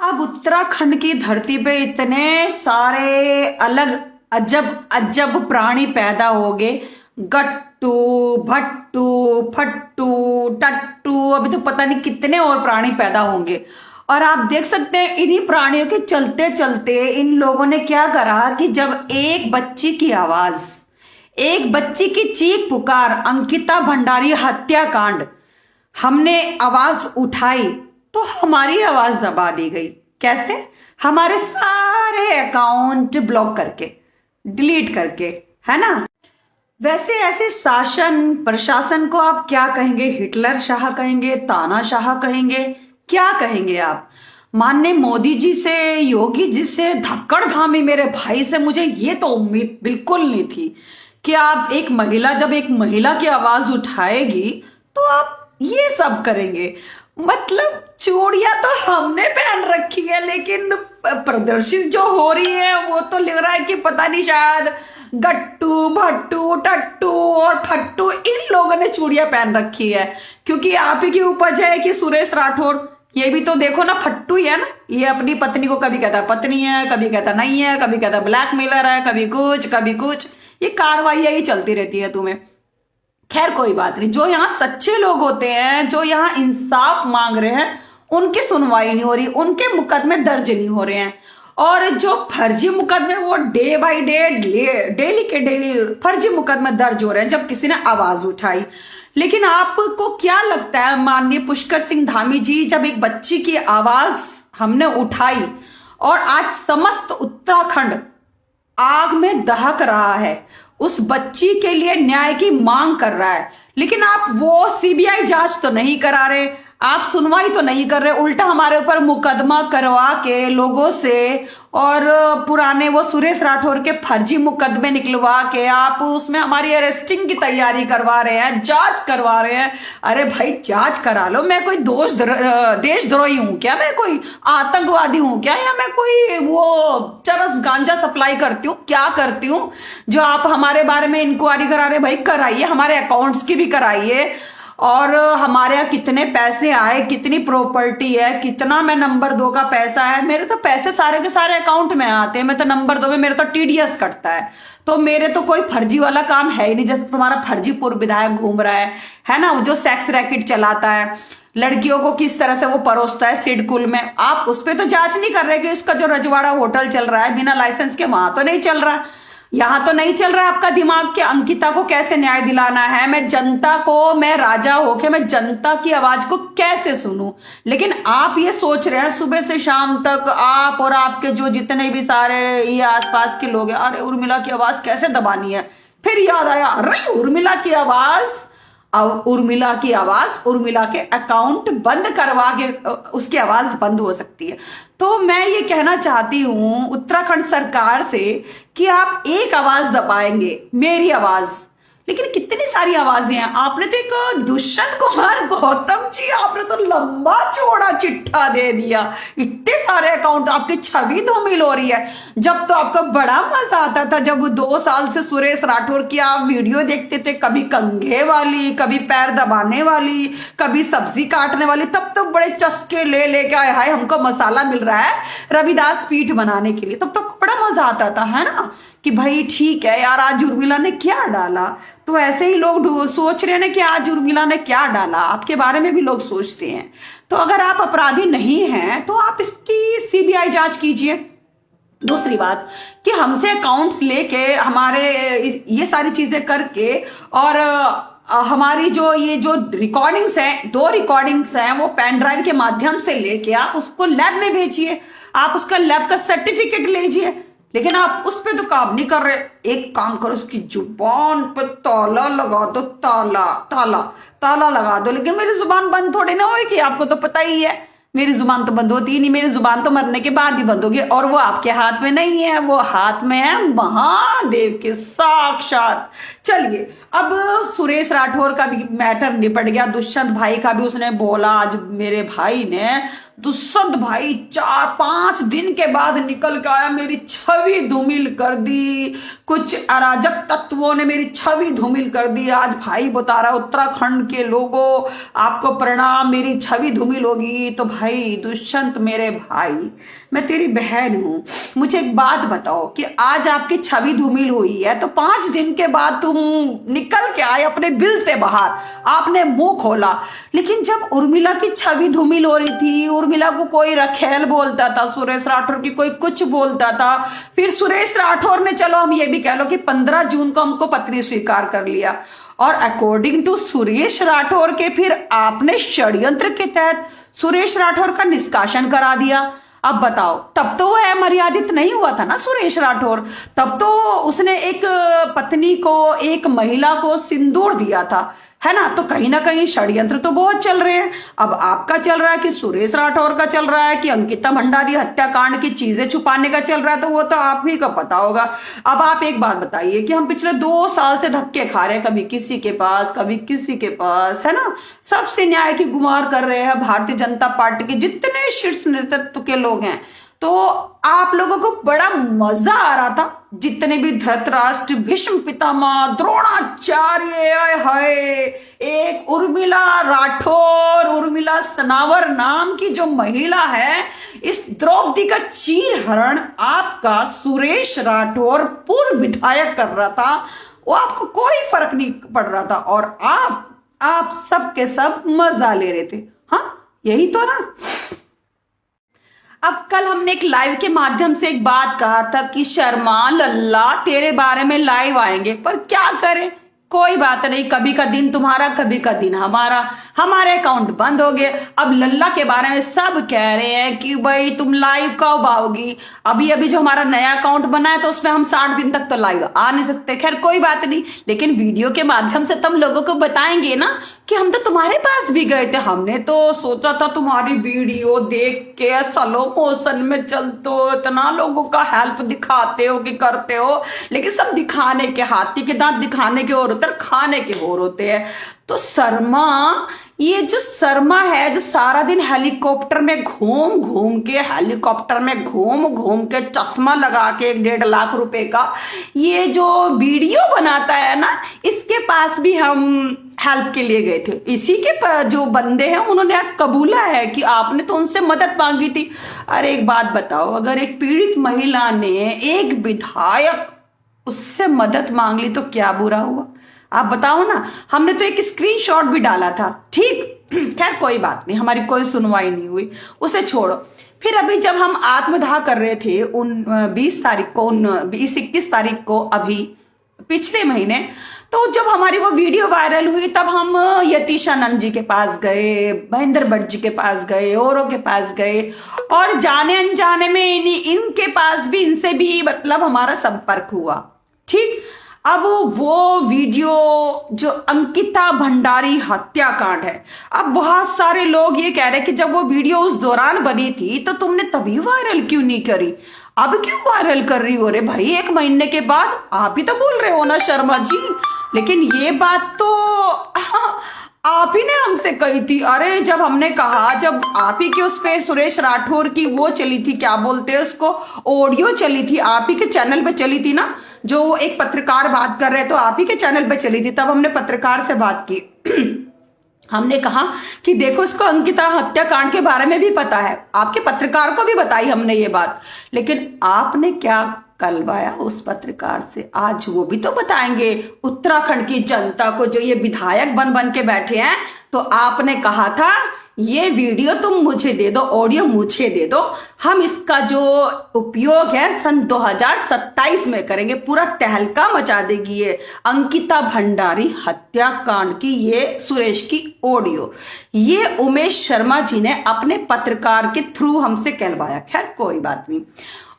अब उत्तराखंड की धरती पे इतने सारे अलग अजब अजब प्राणी पैदा हो गए। गट्टू, भट्टू, फट्टू, टट्टू, अभी तो पता नहीं कितने और प्राणी पैदा होंगे। और आप देख सकते हैं इन्हीं प्राणियों के चलते चलते इन लोगों ने क्या करा कि जब एक बच्ची की आवाज, एक बच्ची की चीख पुकार, अंकिता भंडारी हत्याकांड, हमने आवाज उठाई तो हमारी आवाज दबा दी गई। कैसे? हमारे सारे अकाउंट ब्लॉक करके, डिलीट करके, है ना। वैसे ऐसे शासन प्रशासन को आप क्या कहेंगे? हिटलर शाह कहेंगे, तानाशाह कहेंगे, क्या कहेंगे आप? माननीय मोदी जी से, योगी जी से, धक्कड़ धामी मेरे भाई से मुझे ये तो उम्मीद बिल्कुल नहीं थी कि आप एक महिला, जब एक महिला की आवाज उठाएगी तो आप ये सब करेंगे। मतलब चूड़ियां तो हमने पहन रखी है, लेकिन प्रदर्शित जो हो रही है वो तो लग रहा है कि पता नहीं, शायद गट्टू, भट्टू, टट्टू और फट्टू इन लोगों ने चूड़ियां पहन रखी है। क्योंकि आप ही की उपज है कि सुरेश राठौर, ये भी तो देखो ना, फट्टू ही है ना। ये अपनी पत्नी को कभी कहता पत्नी है, कभी कहता नहीं है, कभी कहता ब्लैकमेलर है, कभी कुछ कभी कुछ। ये कार्रवाइयां ही चलती रहती है तुम्हें। खैर कोई बात नहीं, जो यहाँ सच्चे लोग होते हैं, जो यहाँ इंसाफ मांग रहे हैं, उनकी सुनवाई नहीं हो रही, उनके मुकदमे दर्ज नहीं हो रहे हैं। और जो फर्जी मुकदमे वो डे बाय डे, डेली के डेली फर्जी मुकदमे दर्ज हो रहे हैं जब किसी ने आवाज उठाई। लेकिन आपको क्या लगता है माननीय पुष्कर सिंह धामी जी, जब एक बच्ची की आवाज हमने उठाई और आज समस्त उत्तराखंड आग में दहक रहा है, उस बच्ची के लिए न्याय की मांग कर रहा है, लेकिन आप वो सीबीआई जांच तो नहीं करा रहे, आप सुनवाई तो नहीं कर रहे, उल्टा हमारे ऊपर मुकदमा करवा के लोगों से और पुराने वो सुरेश राठौर के फर्जी मुकदमे निकलवा के आप उसमें हमारी अरेस्टिंग की तैयारी करवा रहे हैं, जांच करवा रहे हैं। अरे भाई जांच करा लो। मैं कोई देशद्रोही हूं क्या? मैं कोई आतंकवादी हूं क्या? या मैं कोई वो चरस गांजा सप्लाई करती हूँ? क्या करती हूँ जो आप हमारे बारे में इंक्वायरी करा रहे? भाई कराइए, हमारे अकाउंट्स की भी कराइए, और हमारे यहाँ कितने पैसे आए, कितनी प्रॉपर्टी है, कितना मैं नंबर 2 का पैसा है। मेरे तो पैसे सारे के सारे अकाउंट में आते हैं, मैं तो नंबर 2 में मेरे तो टीडीएस कटता है। तो मेरे तो कोई फर्जी वाला काम है ही नहीं, जैसे तुम्हारा फर्जी पूर्व विधायक घूम रहा है ना, जो सेक्स रैकेट चलाता है, लड़कियों को किस तरह से वो परोसता है सिडकुल में। आप उस पर तो जांच नहीं कर रहे कि उसका जो रजवाड़ा होटल चल रहा है बिना लाइसेंस के, वहां तो नहीं चल रहा, यहां तो नहीं चल रहा आपका दिमाग कि अंकिता को कैसे न्याय दिलाना है। मैं जनता को, मैं राजा होके मैं जनता की आवाज को कैसे सुनूं। लेकिन आप ये सोच रहे हैं सुबह से शाम तक, आप और आपके जो जितने भी सारे ये आसपास के लोग हैं, अरे उर्मिला की आवाज कैसे दबानी है। फिर याद आया, अरे उर्मिला की आवाज, उर्मिला के अकाउंट बंद करवा के उसकी आवाज बंद हो सकती है। तो मैं ये कहना चाहती हूं उत्तराखंड सरकार से कि आप एक आवाज दबाएंगे, मेरी आवाज, लेकिन कितनी सारी आवाजें हैं। आपने तो एक दुष्यंत कुमार गौतम जी, आपने तो लंबा चौड़ा चिट्ठा दे दिया, इतने सारे अकाउंट, आपकी छवि धूमिल हो रही है। जब तो आपको बड़ा मजा आता था, जब 2 साल से सुरेश राठौर की आप वीडियो देखते थे, कभी कंघे वाली, कभी पैर दबाने वाली, कभी सब्जी काटने वाली, तब तो बड़े चस्के ले लेके आए, हाय हमको मसाला मिल रहा है रविदास पीठ बनाने के लिए, तब तो बड़ा मजा आता था, है ना, कि भाई ठीक है यार आज उर्मिला ने क्या डाला। तो ऐसे ही लोग सोच रहे हैं ना कि आज उर्मिला ने क्या डाला, आपके बारे में भी लोग सोचते हैं। तो अगर आप अपराधी नहीं हैं तो आप इसकी सीबीआई जांच कीजिए। दूसरी बात कि हमसे अकाउंट्स लेके, हमारे ये सारी चीजें करके, और हमारी जो रिकॉर्डिंग्स हैं, 2 रिकॉर्डिंग्स हैं, वो पेन ड्राइव के माध्यम से लेके आप उसको लैब में भेजिए, आप उसका लैब का सर्टिफिकेट लीजिए। लेकिन आप उस पे तो काम नहीं कर रहे। एक काम करो, उसकी जुबान पे ताला लगा दो, ताला लगा दो। लेकिन मेरी जुबान बंद थोड़ी ना होगी, आपको तो पता ही है मेरी जुबान तो बंद होती ही नहीं, मेरी जुबान तो मरने के बाद ही बंद होगी। और वो आपके हाथ में नहीं है, वो हाथ में है महादेव के साक्षात। चलिए, अब सुरेश राठौर का भी मैटर निपट गया, दुष्यंत भाई का भी उसने बोला। आज मेरे भाई ने दुष्यंत भाई 4-5 दिन के बाद निकल के आया, मेरी छवि धूमिल कर दी। कुछ अराजक तत्वों ने मेरी छवि धूमिल कर दी। आज भाई बता रहा उत्तराखंड के लोगों, आपको प्रणाम, मेरी छवि धूमिल होगी। तो भाई दुष्यंत मेरे भाई, मैं तेरी बहन हूं, मुझे एक बात बताओ कि आज आपकी छवि धूमिल हुई है तो 5 दिन के बाद तुम निकल के आए अपने बिल से बाहर, आपने मुंह खोला। लेकिन जब उर्मिला की छवि धूमिल हो रही थी, उर्मिला को कोई रखेल बोलता था, सुरेश राठौर की कोई कुछ बोलता था, फिर सुरेश राठौर ने, चलो हम ये भी कह लो कि 15 जून को हमको पत्नी स्वीकार कर लिया, और अकॉर्डिंग टू सुरेश राठौर के फिर आपने षड्यंत्र के तहत सुरेश राठौर का निष्कासन करा दिया। अब बताओ, तब तो वो अमर्यादित नहीं हुआ था ना सुरेश राठौर, तब तो उसने एक पत्नी को, एक महिला को सिंदूर दिया था, है ना। तो कहीं ना कहीं षड्यंत्र तो बहुत चल रहे हैं। अब आपका चल रहा है कि सुरेश राठौर का चल रहा है कि अंकिता भंडारी हत्याकांड की चीजें छुपाने का चल रहा है, तो वो तो आप ही को पता होगा। अब आप एक बात बताइए कि हम पिछले 2 साल से धक्के खा रहे हैं, कभी किसी के पास कभी किसी के पास, है ना। सबसे न्याय की गुहार कर रहे हैं भारतीय जनता पार्टी के जितने शीर्ष नेतृत्व के लोग हैं। तो आप लोगों को बड़ा मजा आ रहा था, जितने भी धृतराष्ट्र, भीष्म पितामह, द्रोणाचार्य, हाय, एक उर्मिला राठौर, उर्मिला सनावर नाम की जो महिला है, इस द्रौपदी का चीरहरण आपका सुरेश राठौर पूर्व विधायक कर रहा था, वो आपको कोई फर्क नहीं पड़ रहा था, और आप सब के सब मजा ले रहे थे। हाँ, यही तो ना। अब कल हमने एक लाइव के माध्यम से एक बात कहा था कि शर्मा, लल्ला तेरे बारे में लाइव आएंगे, पर क्या करें, कोई बात नहीं, कभी का दिन तुम्हारा कभी का दिन हमारा, हमारे अकाउंट बंद हो गए। अब लल्ला के बारे में सब कह रहे हैं कि भाई तुम लाइव कब आओगी। अभी जो हमारा नया अकाउंट बना है तो उसमें हम 60 दिन तक तो लाइव आ नहीं सकते। खैर कोई बात नहीं, लेकिन वीडियो के माध्यम से तुम लोगों को बताएंगे ना कि हम तो तुम्हारे पास भी गए थे। हमने तो सोचा था तुम्हारी वीडियो देख के स्लो मोशन में चलते हो, इतना लोगों का हेल्प दिखाते हो कि करते हो, लेकिन सब दिखाने के, हाथी के दांत दिखाने के और खाने के और होते हैं। तो शर्मा, ये जो शर्मा है जो सारा दिन हेलीकॉप्टर में घूम के चश्मा लगा के 1.5 लाख रुपए का ये जो वीडियो बनाता है ना, इसके पास भी हम हेल्प के लिए गए थे। इसी के जो बंदे हैं उन्होंने कबूला है कि आपने तो उनसे मदद मांगी थी। अरे एक बात बताओ, अगर एक पीड़ित महिला ने एक विधायक उससे मदद मांग ली तो क्या बुरा हुआ, आप बताओ ना। हमने तो एक स्क्रीनशॉट भी डाला था, ठीक। खैर कोई बात नहीं, हमारी कोई सुनवाई नहीं हुई, उसे छोड़ो। फिर अभी जब हम आत्मदाह कर रहे थे 21 तारीख को अभी पिछले महीने, तो जब हमारी वो वीडियो वायरल हुई तब हम यतीशानंद जी के पास गए, महेंद्र भट्ट जी के पास गए, औरों के पास गए, और जाने अनजाने में इनके पास भी, इनसे भी मतलब हमारा संपर्क हुआ, ठीक। अब वो वीडियो जो अंकिता भंडारी हत्याकांड है, अब बहुत सारे लोग ये कह रहे हैं कि जब वो वीडियो उस दौरान बनी थी तो तुमने तभी वायरल क्यों नहीं करी, अब क्यों वायरल कर रही हो रे भाई 1 महीने के बाद। आप ही तो बोल रहे हो ना शर्मा जी, लेकिन ये बात तो आप ही ने हमसे कही थी। अरे जब हमने कहा, जब आप ही के उस पे सुरेश राठौर की वो चली थी, क्या बोलते हैं उसको, ऑडियो चली थी, आप ही के चैनल पे चली थी ना, जो एक पत्रकार बात कर रहे, तो आप ही के चैनल पे चली थी। तब हमने पत्रकार से बात की हमने कहा कि देखो इसको अंकिता हत्याकांड के बारे में भी पता है, आपके पत्रकार को भी बताई हमने ये बात, लेकिन आपने क्या कलवाया उस पत्रकार से, आज वो भी तो बताएंगे उत्तराखंड की जनता को, जो ये विधायक बन के बैठे हैं। तो आपने कहा था ये वीडियो तुम मुझे दे दो, ऑडियो मुझे दे दो, हम इसका जो उपयोग है सन 2027 में करेंगे, पूरा तहलका मचा देगी ये अंकिता भंडारी हत्याकांड की, ये सुरेश की ऑडियो। ये उमेश शर्मा जी ने अपने पत्रकार के थ्रू हमसे कहलवाया। खैर कोई बात नहीं,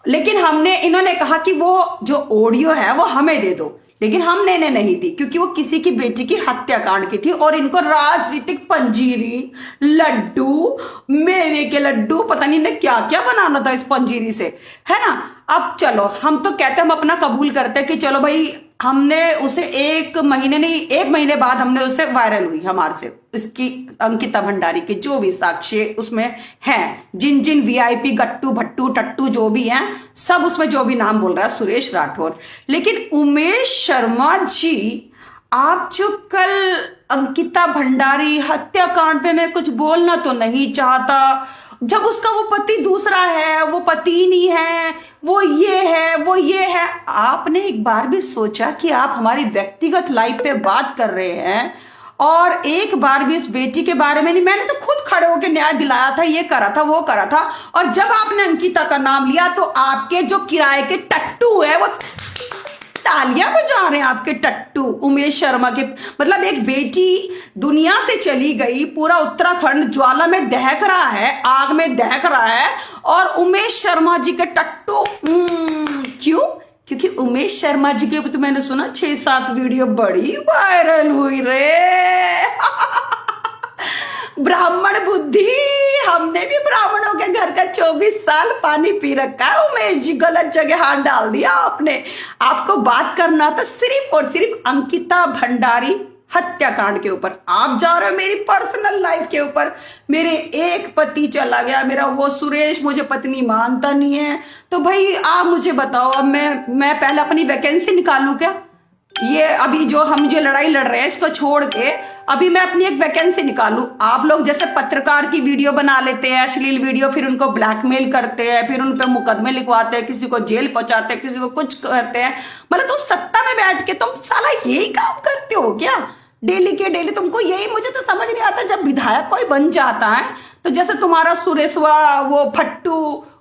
लेकिन इन्होंने कहा कि वो जो ऑडियो है वो हमें दे दो, लेकिन हमने इन्हें नहीं दी क्योंकि वो किसी की बेटी की हत्याकांड की थी, और इनको राजनीतिक पंजीरी, लड्डू, मेवे के लड्डू, पता नहीं इन्हें क्या क्या बनाना था इस पंजीरी से, है ना। अब चलो, हम तो कहते, हम अपना कबूल करते हैं कि चलो भाई हमने उसे एक महीने नहीं, 1 महीने बाद हमने उसे वायरल हुई हमारे से, इसकी अंकिता भंडारी के जो भी साक्ष्य उसमें हैं, जिन जिन वीआईपी गट्टू भट्टू टट्टू जो भी हैं, सब उसमें जो भी नाम बोल रहा है सुरेश राठौर। लेकिन उमेश शर्मा जी, आप जो कल अंकिता भंडारी हत्याकांड पे मैं कुछ बोलना तो नहीं चाहता, जब उसका वो पति दूसरा है, वो पति नहीं है, वो ये है, वो ये है, आपने एक बार भी सोचा कि आप हमारी व्यक्तिगत लाइफ पे बात कर रहे हैं और एक बार भी इस बेटी के बारे में नहीं? मैंने तो खुद खड़े होकर न्याय दिलाया था, ये करा था, वो करा था, और जब आपने अंकिता का नाम लिया तो आपके जो किराए के टट्टू है वो तालियां बजा रहे हैं, आपके टट्टू उमेश शर्मा के। मतलब एक बेटी दुनिया से चली गई, पूरा उत्तराखंड ज्वाला में दहक रहा है, आग में दहक रहा है, और उमेश शर्मा जी के टट्टू क्यों? क्योंकि उमेश शर्मा जी के तो मैंने सुना 6-7 वीडियो बड़ी वायरल हुई रे। ब्राह्मण बुद्धि, हमने भी ब्राह्मणों के घर का 24 साल पानी पी रखा है। उमेश जी, गलत जगह हाथ डाल दिया आपने। आपको बात करना था सिर्फ और सिर्फ अंकिता भंडारी हत्याकांड के ऊपर। आप जा रहे हो मेरी पर्सनल लाइफ के ऊपर। मेरे एक पति चला गया, मेरा वो सुरेश मुझे पत्नी मानता नहीं है, तो भाई आप मुझे बताओ, अब मैं पहले अपनी वैकेंसी निकालूं क्या? ये अभी जो हम जो लड़ाई लड़ रहे हैं इसको छोड़ के अभी मैं अपनी एक वैकेंसी निकालूं? आप लोग जैसे पत्रकार की वीडियो बना लेते हैं, अश्लील वीडियो, फिर उनको ब्लैकमेल करते हैं, फिर उन पर मुकदमे लिखवाते हैं, किसी को जेल पहुंचाते हैं, किसी को कुछ करते हैं। मतलब तुम सत्ता में बैठ के तुम साला यही काम करते हो क्या? डेली के डेली तुमको यही, मुझे तो समझ नहीं आता। जब विधायक कोई बन जाता है तो जैसे तुम्हारा सुरेशवा वो फट्टू,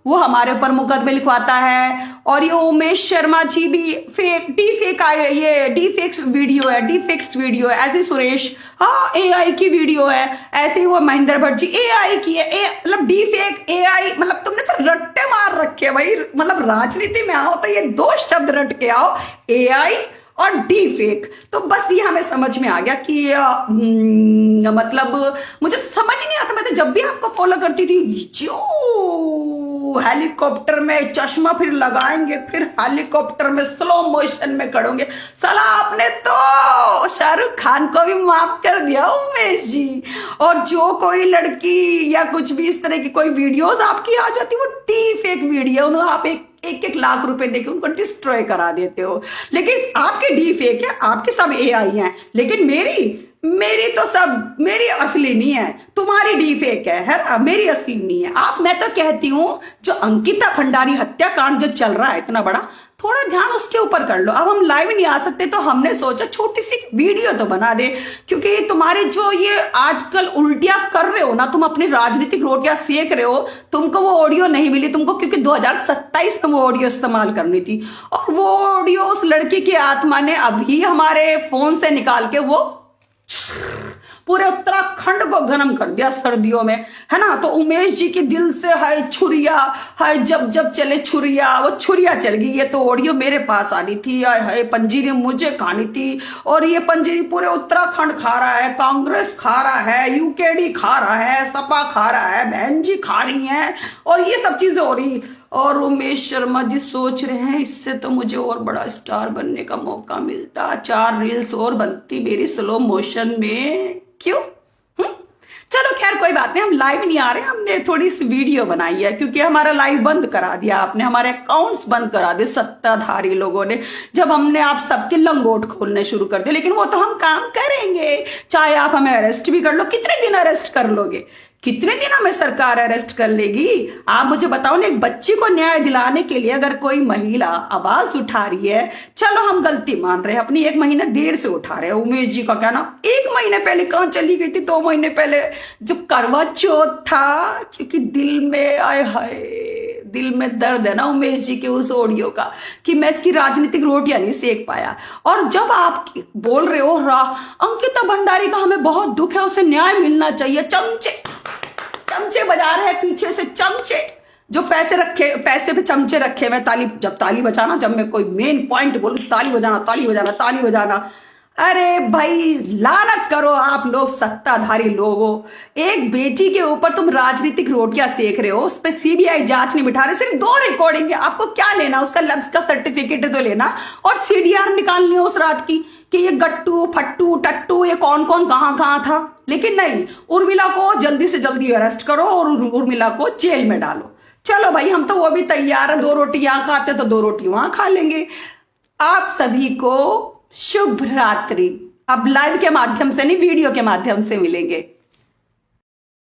वो हमारे ऊपर मुकदमे लिखवाता है, और ये उमेश शर्मा जी भी डीफेक्स वीडियो है, ऐसे सुरेश, हाँ एआई की वीडियो है, ऐसे ही वो महेंद्र भट्ट जी एआई की है, मतलब डीफेक एआई। मतलब तुमने तो रट्टे मार रखे भाई। मतलब राजनीति में आओ तो ये 2 शब्द रट के आओ, एआई और डीफेक। तो बस ये हमें समझ में आ गया कि मतलब मुझे तो समझ ही नहीं आता। मैं तो जब भी आपको फॉलो करती थी, जो हेलीकॉप्टर में चश्मा फिर लगाएंगे, फिर हेलीकॉप्टर में स्लो मोशन में करोगे। साला आपने तो शाहरुख खान को भी माफ कर दिया उमेश जी। और जो कोई लड़की या कुछ भी इस तरह की कोई वीडियोस आपकी आ जाती, वो डीफेक वीडियो, आप एक लाख रुपए देके उनको डिस्ट्रॉय करा देते हो। लेकिन आपके डी फेक है, आपके सब एआई हैं, लेकिन मेरी तो सब, मेरी असली नहीं है, तुम्हारी डी फेक है ना, मेरी असली नहीं है। मैं तो कहती हूँ जो अंकिता भंडारी हत्याकांड जो चल रहा है इतना बड़ा, थोड़ा ध्यान उसके ऊपर कर लो। अब हम लाइव नहीं आ सकते तो हमने सोचा छोटी सी वीडियो तो बना दे, क्योंकि तुम्हारे जो ये आजकल उल्टियां कर रहे हो ना, तुम अपनी राजनीतिक रोटियां सेक रहे हो, तुमको वो ऑडियो नहीं मिली तुमको, क्योंकि 2027 में वो ऑडियो इस्तेमाल करनी थी, और वो ऑडियो उस लड़की की आत्मा ने अभी हमारे फोन से निकाल के वो पूरे उत्तराखंड को गर्म कर दिया सर्दियों में, है ना। तो उमेश जी के दिल से हाय छुरिया, हाय जब जब चले छुरिया, वो छुरिया चल गई। ये तो ऑडियो मेरे पास आनी थी, हाय पंजीरी मुझे खानी थी, और ये पंजीरी पूरे उत्तराखंड खा रहा है, कांग्रेस खा रहा है, यूकेडी खा रहा है, सपा खा रहा है, बहन जी खा रही हैं, और ये सब चीजें हो रही। और उमेश शर्मा जी सोच रहे हैं इससे तो मुझे और बड़ा स्टार बनने का मौका मिलता, 4 रील्स और बनती मेरी स्लो मोशन में, क्यों? चलो खैर कोई बात नहीं, हम लाइव नहीं आ रहे, हमने थोड़ी सी वीडियो बनाई है, क्योंकि हमारा लाइव बंद करा दिया आपने, हमारे अकाउंट्स बंद करा दिए सत्ताधारी लोगों ने, जब हमने आप सबके लंगोट खोलने शुरू कर दिए। लेकिन वो तो हम काम करेंगे, चाहे आप हमें अरेस्ट भी कर लो। कितने दिन अरेस्ट कर लोगे? कितने दिन हमें सरकार अरेस्ट कर लेगी? आप मुझे बताओ ना, एक बच्ची को न्याय दिलाने के लिए अगर कोई महिला आवाज उठा रही है, चलो हम गलती मान रहे हैं अपनी, 1 महीना देर से उठा रहे हैं। उमेश जी का कहना 1 महीने पहले कहां चली गई थी? 2 महीने पहले जब करवा चौथ था, क्योंकि दिल में आए हाय, दिल में दर्द है ना उमेश जी के उस ऑडियो का, कि मैं इसकी राजनीतिक रोटियां नहीं सेक पाया। और जब आप बोल रहे हो अंकिता भंडारी का हमें बहुत दुख है, उसे न्याय मिलना चाहिए, चमचे बजा रहे हैं पीछे से, चमचे जो पैसे पे चमचे रखे हुए, जब ताली बजाना, जब मैं कोई मेन पॉइंट बोलूं ताली बजाना, अरे भाई लानत करो आप लोग सत्ताधारी लोगों, एक बेटी के ऊपर तुम राजनीतिक रोटियां सेक रहे हो, उस पर सीबीआई जांच नहीं बिठा रहे, सिर्फ 2 रिकॉर्डिंग है, आपको क्या लेना, उसका लफ्ज का सर्टिफिकेट तो लेना और सीडीआर निकालनी है उस रात की कि ये गट्टू फट्टू टट्टू ये कौन कौन कहां कहां था। लेकिन नहीं, उर्मिला को जल्दी से जल्दी अरेस्ट करो और उर्मिला को जेल में डालो। चलो भाई हम तो वो भी तैयार है, 2 रोटी यहां खाते तो 2 रोटी वहां खा लेंगे। आप सभी को शुभ रात्रि। अब लाइव के माध्यम से नहीं, वीडियो के माध्यम से मिलेंगे।